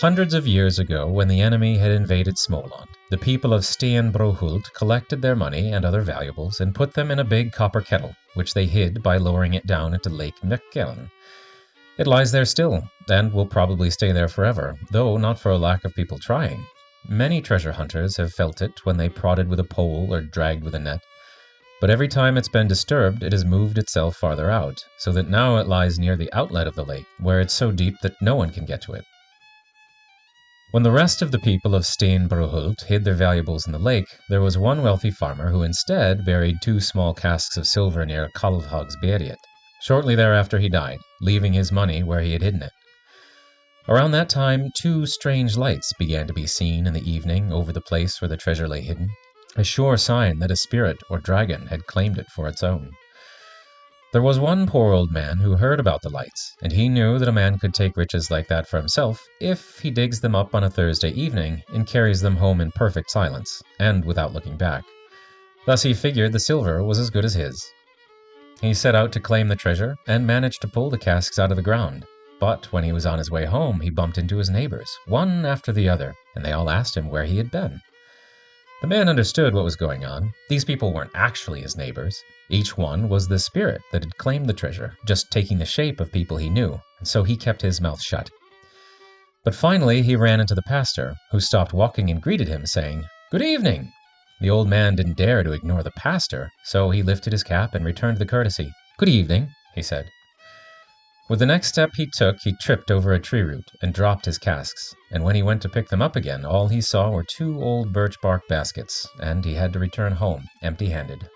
Hundreds of years ago, when the enemy had invaded Småland, the people of Stenbrohult collected their money and other valuables and put them in a big copper kettle, which they hid by lowering it down into Lake Möckeln. It lies there still, and will probably stay there forever, though not for a lack of people trying. Many treasure hunters have felt it when they prodded with a pole or dragged with a net, but every time it's been disturbed, it has moved itself farther out, so that now it lies near the outlet of the lake, where it's so deep that no one can get to it. When the rest of the people of Stenbrohult hid their valuables in the lake, there was one wealthy farmer who instead buried 2 small casks of silver near Kalvhagsberget. Shortly thereafter he died, leaving his money where he had hidden it. Around that time, 2 strange lights began to be seen in the evening over the place where the treasure lay hidden, a sure sign that a spirit or dragon had claimed it for its own. There was one poor old man who heard about the lights, and he knew that a man could take riches like that for himself if he digs them up on a Thursday evening and carries them home in perfect silence, and without looking back. Thus he figured the silver was as good as his. He set out to claim the treasure, and managed to pull the casks out of the ground. But when he was on his way home, he bumped into his neighbors, one after the other, and they all asked him where he had been. The man understood what was going on. These people weren't actually his neighbors. Each one was the spirit that had claimed the treasure, just taking the shape of people he knew, and so he kept his mouth shut. But finally he ran into the pastor, who stopped walking and greeted him, saying, "Good evening!" The old man didn't dare to ignore the pastor, so he lifted his cap and returned the courtesy. "Good evening," he said. With the next step he took, he tripped over a tree root and dropped his casks, and when he went to pick them up again, all he saw were 2 old birch bark baskets, and he had to return home empty-handed.